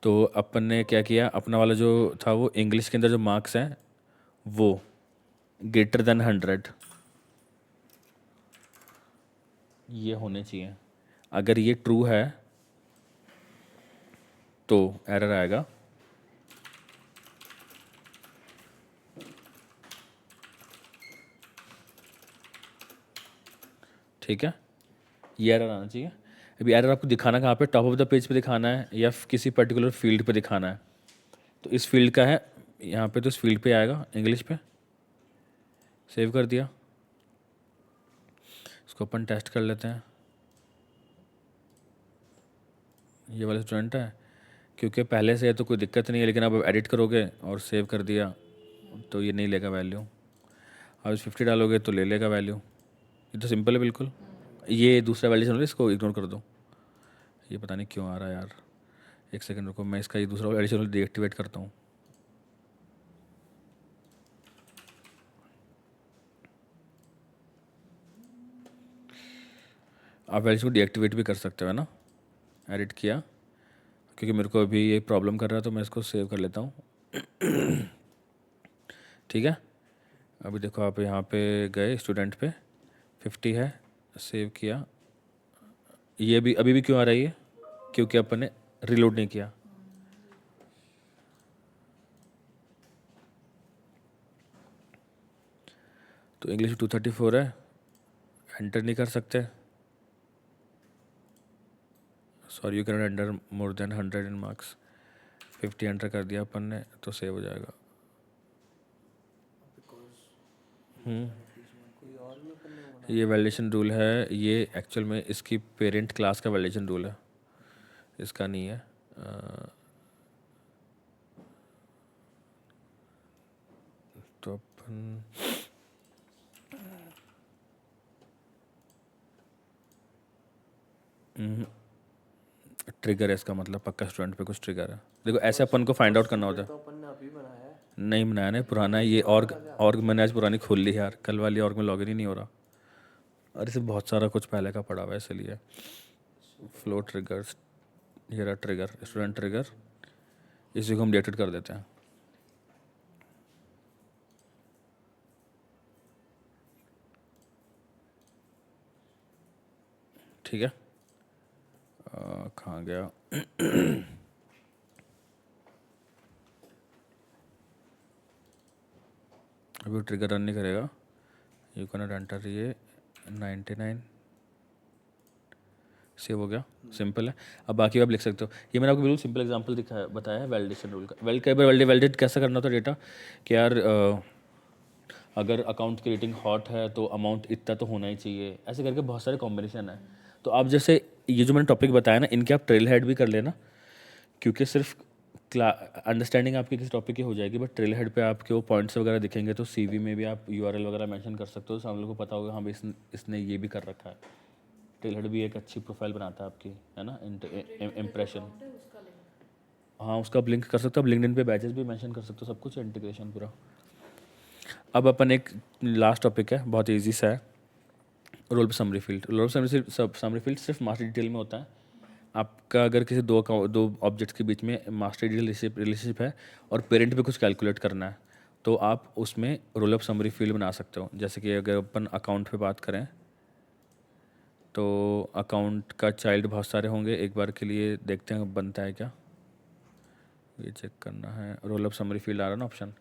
तो अपन ने क्या किया, अपना वाला जो था वो इंग्लिश के अंदर जो मार्क्स हैं वो ग्रेटर देन 100 ये होने चाहिए। अगर ये ट्रू है तो एरर आएगा, ठीक है। ये एरर आना चाहिए। अभी एरर आपको दिखाना कहाँ पे, टॉप ऑफ द पेज पे दिखाना है या किसी पर्टिकुलर फील्ड पे दिखाना है। तो इस फील्ड का है यहाँ पे, तो इस फील्ड पे आएगा इंग्लिश पे। सेव कर दिया, इसको अपन टेस्ट कर लेते हैं। ये वाला स्टूडेंट है, क्योंकि पहले से है तो कोई दिक्कत नहीं है, लेकिन अब एडिट करोगे और सेव कर दिया तो ये नहीं लेगा वैल्यू। अब इस 50 डालोगे तो ले लेगा वैल्यू। ये तो सिंपल है बिल्कुल। ये दूसरा वैल्यूशन, इसको इग्नोर कर दो। ये पता नहीं क्यों आ रहा है यार, एक सेकंड रुको, मैं इसका ये दूसरा वैल्यूशन डीएक्टिवेट करता हूँ। आप वैल्यूशन को डीएक्टिवेट भी कर सकते हो, है ना। एडिट किया, क्योंकि मेरे को अभी ये प्रॉब्लम कर रहा है तो मैं इसको सेव कर लेता हूँ। ठीक है, अभी देखो आप यहाँ पे गए स्टूडेंट पे 50 है, सेव किया। ये भी अभी भी क्यों आ रही है? क्योंकि अपन ने रिलोड नहीं किया। तो इंग्लिश 234 है, एंटर नहीं कर सकते। Sorry, you can not enter more than 100 in marks. 50 enter कर दिया अपन ने तो सेव हो जाएगा। कोई और भी अपन ने बना ये वैलिडेशन रूल है, ये एक्चुअल में इसकी पेरेंट क्लास का वैलिडेशन रूल है, इसका नहीं है। तो अपन ट्रिगर है, इसका मतलब पक्का स्टूडेंट पे कुछ ट्रिगर है। देखो ऐसे अपन को फाइंड आउट करना होता है। तो अपन ने अभी बनाया है। नहीं बनाया नहीं, पुराना है ये। और मैंने आज पुरानी खोल ली है यार, कल वाली और में लॉगिन ही नहीं हो रहा। और इसे बहुत सारा कुछ पहले का पड़ा हुआ है इसलिए। फ्लो ट्रिगर्स, ये रहा ट्रिगर, स्टूडेंट ट्रिगर, इसी को हम डेटेड कर देते हैं। ठीक है, कहाँ गया? अभी ट्रिगर रन नहीं करेगा। यू कैन नॉट एंटर, ये 99 सेव हो गया। सिंपल है। अब बाकी आप लिख सकते हो। ये मैंने आपको बिल्कुल सिंपल एग्जांपल दिखाया बताया है वैलिडेशन रूल का। कई बार वैलिडेट कैसा करना होता डेटा कि यार अगर अकाउंट की रेटिंग हॉट है तो अमाउंट इतना तो होना ही चाहिए, ऐसे करके बहुत सारे कॉम्बिनेशन है। तो आप जैसे ये जो मैंने टॉपिक बताया ना, इनके आप ट्रेल हेड भी कर लेना, क्योंकि सिर्फ अंडरस्टैंडिंग आपकी किसी टॉपिक की हो जाएगी, बट ट्रेल हेड पे आपके वो पॉइंट्स वगैरह दिखेंगे तो सीवी में भी आप यूआरएल वगैरह मेंशन कर सकते हो, तो हम लोग को पता होगा हाँ भाई इसने ये भी कर रखा है। ट्रेल हेड भी एक अच्छी प्रोफाइल बनाता है आपकी, है ना, इम्प्रेशन। उसका लिंक हाँ, उसका आप लिंक कर सकते हो, आप लिंक्डइन पे बैचेस भी मेंशन कर सकते हो, सब कुछ इंटीग्रेशन पूरा। अब अपन एक लास्ट टॉपिक है, बहुत ईजी सा है, roll summary field. Roll summary field सिर्फ मास्टर डिटेल में होता है। आपका अगर किसी दो ऑब्जेक्ट्स के बीच में मास्टर डिटेल रिलेशनशिप है और पेरेंट पे कुछ कैलकुलेट करना है, तो आप उसमें रोल ऑफ समरी फील्ड बना सकते हो। जैसे कि अगर अपन अकाउंट पे बात करें तो अकाउंट का चाइल्ड बहुत सारे होंगे, एक बार के लिए देखते हैं बनता है क्या, ये चेक करना है। रोल ऑफ समरी फील्ड आ रहा है ना option,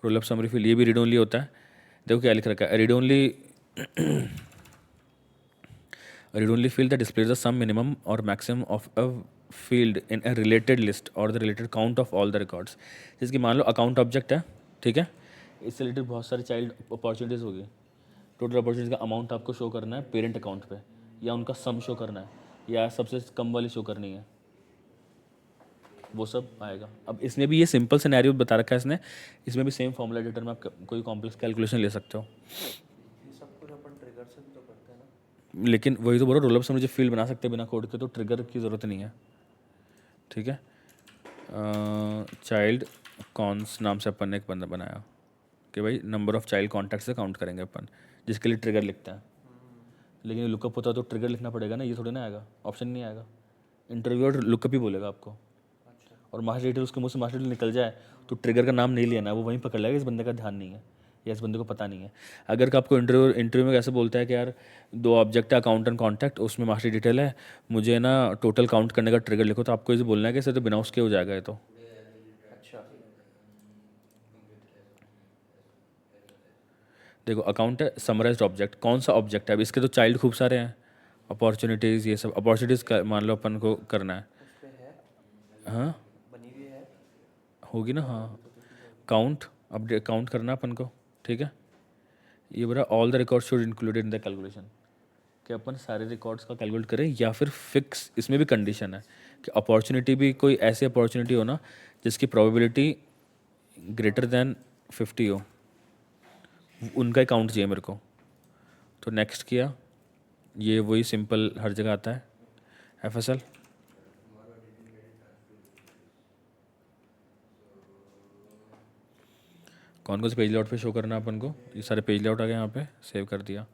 roll of summary field, ये भी रीड ओनली होता है। देखो क्या लिख रखा है, read only field that displays the sum minimum or maximum of a field in a related list or the related count of all the records। जैसे कि मान लो अकाउंट ऑब्जेक्ट है, ठीक है, इससे रिलेटेड बहुत सारी चाइल्ड अपॉर्चुनिटीज़ होगी। टोटल अपॉर्चुनिटीज़ का अमाउंट आपको शो करना है पेरेंट अकाउंट पे, या उनका सम शो करना है, या सबसे कम वाली शो करनी है, वो सब आएगा। अब इसमें भी ये सिंपल सिनेरियो बता रखा है इसने, इसमें भी सेम फॉर्मूला एडिटर में आप कोई कॉम्प्लेक्स कैलकुलेशन ले सकते हो। ये सब कुछ अपन ट्रिगर से भी तो करते हैं ना। लेकिन वही तो बोलो, रोल ऑफ समरी फील्ड बना सकते हैं बिना कोड के, तो ट्रिगर की ज़रूरत नहीं है। ठीक है, चाइल्ड कॉन्स नाम से अपन ने एक बंदा बनाया कि भाई नंबर ऑफ चाइल्ड कॉन्टैक्ट से काउंट करेंगे अपन, जिसके लिए ट्रिगर लिखते हैं। लेकिन लुकअप होता तो ट्रिगर लिखना पड़ेगा ना, ये थोड़ी ना आएगा, ऑप्शन नहीं आएगा। इंटरव्यूअर लुकअप ही बोलेगा आपको, और मास्टर डिटेल उसके मुँह से मास्टर डिटेल निकल जाए तो ट्रिगर का नाम नहीं लेना, वो वहीं पकड़ लेगा इस बंदे का ध्यान नहीं है या इस बंदे को पता नहीं है। अगर आपको इंटरव्यू में कैसे बोलता है कि यार दो ऑब्जेक्ट है अकाउंट एंड कॉन्टैक्ट, उसमें मास्टर डिटेल है, मुझे ना टोटल काउंट करने का ट्रिगर लिखो, तो आपको इसे बोलना है कि सर तो बिना उसके हो जाएगा ये तो। अच्छा, देखो अकाउंट है समराइज्ड ऑब्जेक्ट, कौन सा ऑब्जेक्ट है? अब इसके तो चाइल्ड खूब सारे हैं, अपॉर्चुनिटीज़, ये सब अपॉर्चुनिटीज़ मान लो अपन को करना है। उस पे है, हाँ बनी हुई है। होगी ना, हाँ काउंट, अपडेट काउंट करना अपन को, ठीक है। ये बोला all the records should included in the calculation, कि अपन सारे रिकॉर्ड्स का कैलकुलेट करें, या फिर फिक्स, इसमें भी कंडीशन है कि अपॉर्चुनिटी भी कोई ऐसी अपॉर्चुनिटी हो ना जिसकी प्रोबेबिलिटी ग्रेटर दैन 50 हो, उनका ही काउंट चाहिए मेरे को। तो नेक्स्ट किया, ये वही सिंपल हर जगह आता है FSL। कौन कौन से पेज लेआउट पे शो करना है अपन को, ये सारे पेज लेआउट आ गए यहाँ पे, सेव कर दिया।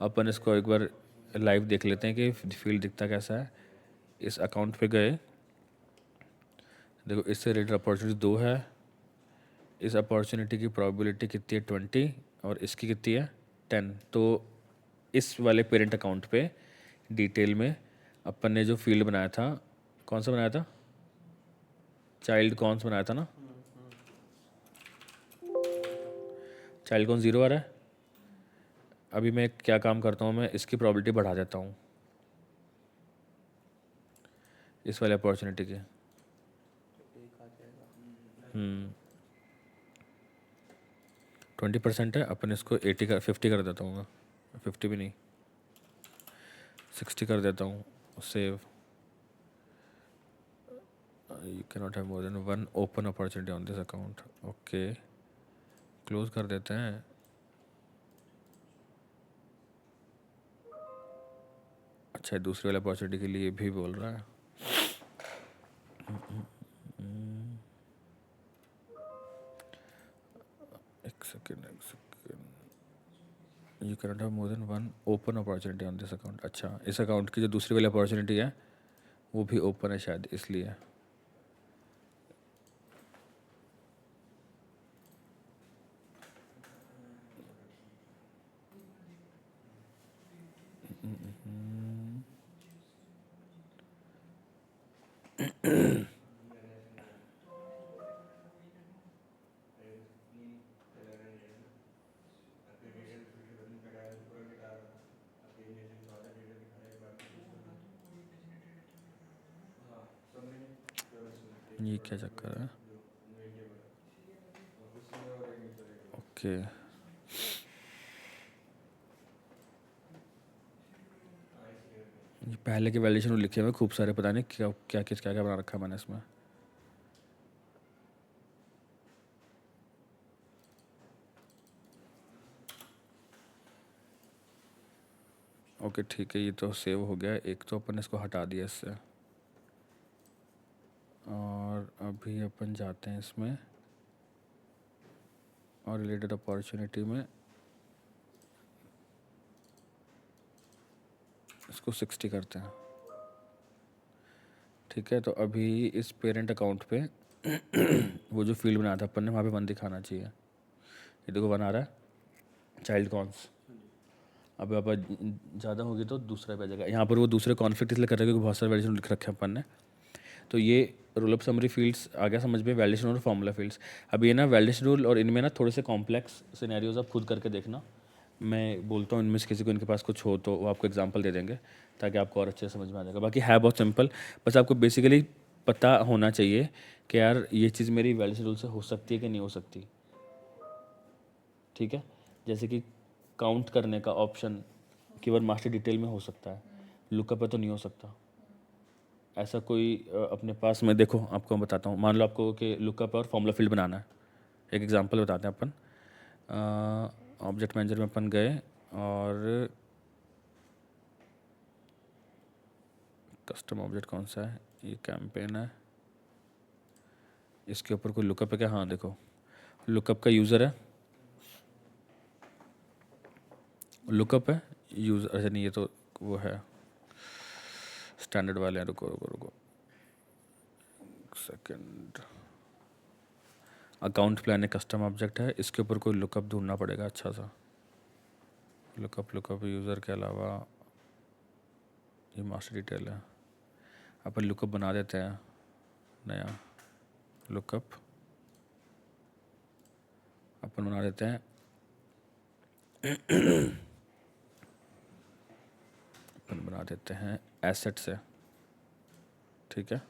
अपन इसको एक बार लाइव देख लेते हैं कि फील्ड दिखता कैसा है। इस अकाउंट पे गए, देखो इससे रिलेटेड अपॉर्चुनिटी 2 है, इस अपॉर्चुनिटी की प्रोबेबिलिटी कितनी है 20 और इसकी कितनी है 10। तो इस वाले पेरेंट अकाउंट पे डिटेल में अपन ने जो फील्ड बनाया था, कौन सा बनाया था, चाइल्ड कौन सा बनाया था ना, चाइल्ड कौन 0 आ रहा है। अभी मैं क्या काम करता हूँ, मैं इसकी प्रोबेबिलिटी बढ़ा देता हूँ इस वाले अपॉर्चुनिटी की। तो एक आ जाएगा। 20% है, अपन इसको 50 कर देता हूँ मैं, 50 भी नहीं 60 कर देता हूँ। Save, you can not have more than 1 open opportunity on this account. Okay, close कर देते हैं। अच्छा, दूसरे वाले अपॉर्चुनिटी के लिए भी बोल रहा है। एक second, you can not have more than 1 open opportunity on this account. अच्छा, इस अकाउंट की जो दूसरी वाली अपॉर्चुनिटी है वो भी ओपन है शायद, इसलिए। ये क्या चक्कर है। ओके, ये पहले के वैल्यूएशन लिखे हुए खूब सारे, पता नहीं क्या क्या क्या क्या बना रखा है मैंने इसमें। ओके ठीक है, ये तो सेव हो गया। एक तो अपन इसको हटा दिया इससे, और अभी अपन जाते हैं इसमें और रिलेटेड अपॉर्चुनिटी में इसको 60 करते हैं। ठीक है, तो अभी इस पेरेंट अकाउंट पे वो जो फील्ड बनाया था अपन ने, वहाँ पे 1 दिखाना चाहिए। ये देखो 1 आ रहा है, चाइल्ड कॉन्स। अब ज़्यादा होगी तो दूसरा पे आ जाएगा। यहाँ पर वो दूसरे कॉन्फ्लिक्ट इसलिए कर रहे हैं क्योंकि बहुत सारे वैल्यूएशन लिख रखे हैं अपन ने। तो ये रोल अप समरी फील्ड्स आ गया समझ में, वैलिडेशन और फार्मूला फील्ड्स। अब ये ना वैलिडेशन रूल और इनमें ना थोड़े से कॉम्प्लेक्स सिनेरियोज आप खुद करके देखना। मैं बोलता हूँ इनमें से किसी को इनके पास कुछ हो तो वो आपको एग्जांपल दे देंगे ताकि आपको और अच्छे से समझ में आ जाएगा। बाकी है बहुत सिंपल, बस आपको बेसिकली पता होना चाहिए कि यार ये चीज़ मेरी वैलिडेशन रूल से हो सकती है कि नहीं हो सकती। ठीक है, जैसे कि काउंट करने का ऑप्शन केवल मास्टर डिटेल में हो सकता है, लुकअप पे तो नहीं हो सकता। ऐसा कोई अपने पास में देखो, आपको मैं बताता हूँ। मान लो आपको कि लुकअप और फॉर्मूला फील्ड बनाना है। एक एग्जांपल बताते हैं अपन। ऑब्जेक्ट मैनेजर में अपन गए और कस्टम ऑब्जेक्ट कौन सा है, ये कैंपेन है, इसके ऊपर कोई लुकअप है क्या? हाँ देखो, लुकअप का यूज़र है, लुकअप है यूज़र। अच्छा नहीं, ये तो वो है स्टैंडर्ड वाले हैं। रुको रुको रुको सेकंड। अकाउंट प्लान एक कस्टम ऑब्जेक्ट है, इसके ऊपर कोई लुकअप ढूंढना पड़ेगा अच्छा सा। लुकअप यूज़र के अलावा ये मास्टर डिटेल है। अपन लुकअप बना देते हैं नया लुकअप, अपन बना देते हैं अपन बना देते हैं एसेट से। ठीक है,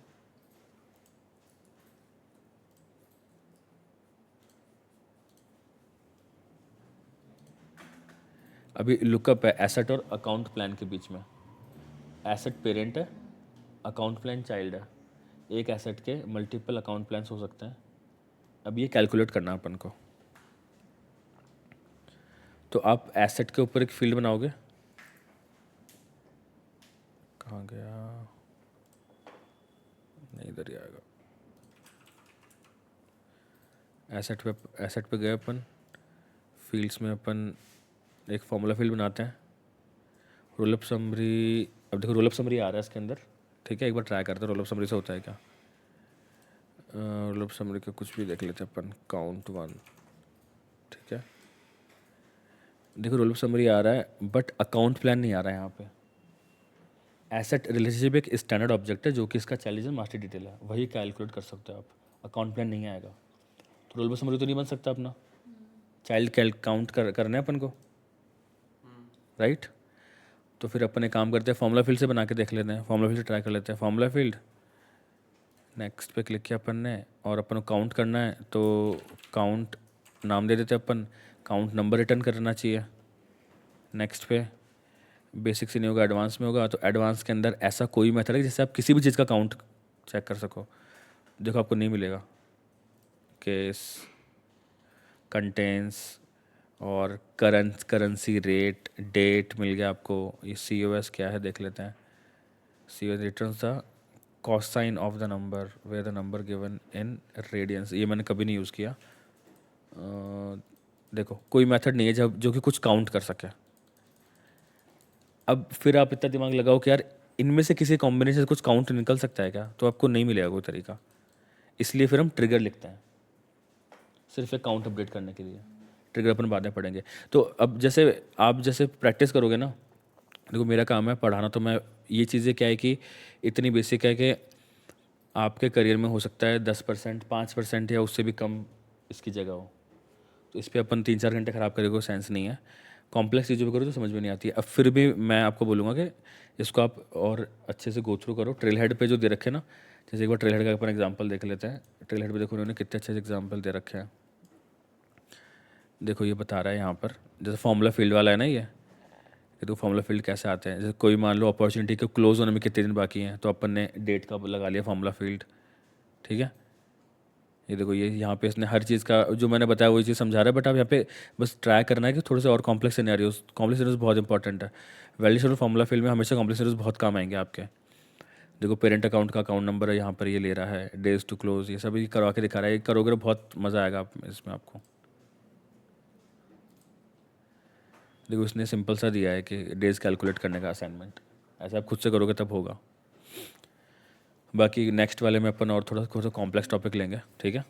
अभी लुकअप है एसेट और अकाउंट प्लान के बीच में। एसेट पेरेंट है, अकाउंट प्लान चाइल्ड है। एक एसेट के मल्टीपल अकाउंट प्लान्स हो सकते हैं। अब ये कैलकुलेट करना है अपन को। तो आप एसेट के ऊपर एक फील्ड बनाओगे, कहाँ गया, नहीं इधर ही आएगा। एसेट पे गए अपन, फील्ड्स में अपन एक फार्मूला फील्ड बनाते हैं, रोल अप समरी। अब देखो रोल अप समरी आ रहा है इसके अंदर। ठीक है, एक बार ट्राई करते हैं रोल अप समरी से होता है क्या। रोल समरी का कुछ भी देख लेते हैं अपन, काउंट 1, ठीक है। देखो रोल समरी आ रहा है बट अकाउंट प्लान नहीं आ रहा है यहाँ पे। एसेट रिलेशनशिप एक स्टैंडर्ड ऑब्जेक्ट है जो कि इसका चाइल्ड एंड मास्टर डिटेल है, वही कैलकुलेट कर सकते हो आप, अकाउंट प्लान नहीं आएगा। तो रोल समरी तो नहीं बन सकता अपना, चाइल्ड काउंट करना है अपन को, राइट। तो फिर अपन एक काम करते हैं, फॉर्मूला फील्ड से बना के देख लेते हैं, फॉर्मूला फील्ड से ट्राई कर लेते हैं। फॉर्मूला फील्ड, नेक्स्ट पे क्लिक किया अपन ने, और अपन को काउंट करना है तो काउंट नाम दे देते हैं अपन, काउंट नंबर रिटर्न करना चाहिए। नेक्स्ट पे बेसिक से नहीं होगा, एडवांस में होगा। तो एडवांस के अंदर ऐसा कोई मेथड है जिससे आप किसी भी चीज़ का काउंट चेक कर सको। देखो आपको नहीं मिलेगा, केस, कंटेंस और करेंसी रेट, डेट मिल गया आपको। ये COS क्या है देख लेते हैं। COS returns the cosine of the number where the number given in radians. ये मैंने कभी नहीं यूज़ किया। देखो कोई मेथड नहीं है जो कि कुछ काउंट कर सके। अब फिर आप इतना दिमाग लगाओ कि यार इनमें से किसी कॉम्बिनेशन से कुछ काउंट निकल सकता है क्या, तो आपको नहीं मिलेगा कोई तरीका। इसलिए फिर हम ट्रिगर लिखते हैं, सिर्फ एक काउंट अपडेट करने के लिए। ट्रिगर अपन बाद में पढ़ेंगे। तो अब जैसे आप जैसे प्रैक्टिस करोगे ना, देखो मेरा काम है पढ़ाना, तो मैं ये चीज़ें क्या है कि इतनी बेसिक है कि आपके करियर में हो सकता है 10%, 5% या उससे भी कम इसकी जगह हो। तो इस पर अपन 3-4 घंटे ख़राब करेंगे, कोई सेंस नहीं है। कॉम्प्लेक्स चीज़ों पर करो तो समझ में नहीं आती है। अब फिर भी मैं आपको बोलूँगा कि इसको आप और अच्छे से गो थ्रू करो। ट्रेल हेड पे जो दे रखे हैं ना, जैसे एक बार ट्रेल हेड का अपन एग्जांपल देख लेते हैं। ट्रेल हेड पे देखो उन्होंने कितने अच्छे एग्जांपल दे रखे हैं। देखो ये बता रहा है यहाँ पर, जैसे फॉर्मूला फील्ड वाला है ना, ये तो फॉर्मूला फील्ड कैसे आते हैं। जैसे कोई मान लो अपॉर्चुनिटी के क्लोज होने में कितने दिन बाकी हैं, तो अपन ने डेट का लगा लिया फॉर्मूला फील्ड, ठीक है। ये देखो ये यहाँ पे इसने हर चीज़ का जो मैंने बताया वही चीज़ समझा रहा है, बट आप यहाँ पे बस ट्राई करना है कि थोड़े से और कॉम्प्लेक्स सिनेरियोज बहुत इंपॉर्टेंट है। वैल्यू शेड्यूल फॉर्मूला फील्ड में हमेशा कॉम्प्लेक्स सिनेरियोज बहुत काम आएंगे आपके। देखो पेरेंट अकाउंट का अकाउंट नंबर है यहाँ पर, ये ले रहा है, डेज टू क्लोज, ये सब ये करवा के दिखा रहा है। ये करोगे तो बहुत मज़ा आएगा इसमें आपको। देखो इसने सिंपल सा दिया है कि डेज कैलकुलेट करने का असाइनमेंट, ऐसा आप खुद से करोगे तब होगा। बाकी नेक्स्ट वाले में अपन और थोड़ा कॉम्प्लेक्स टॉपिक लेंगे, ठीक है।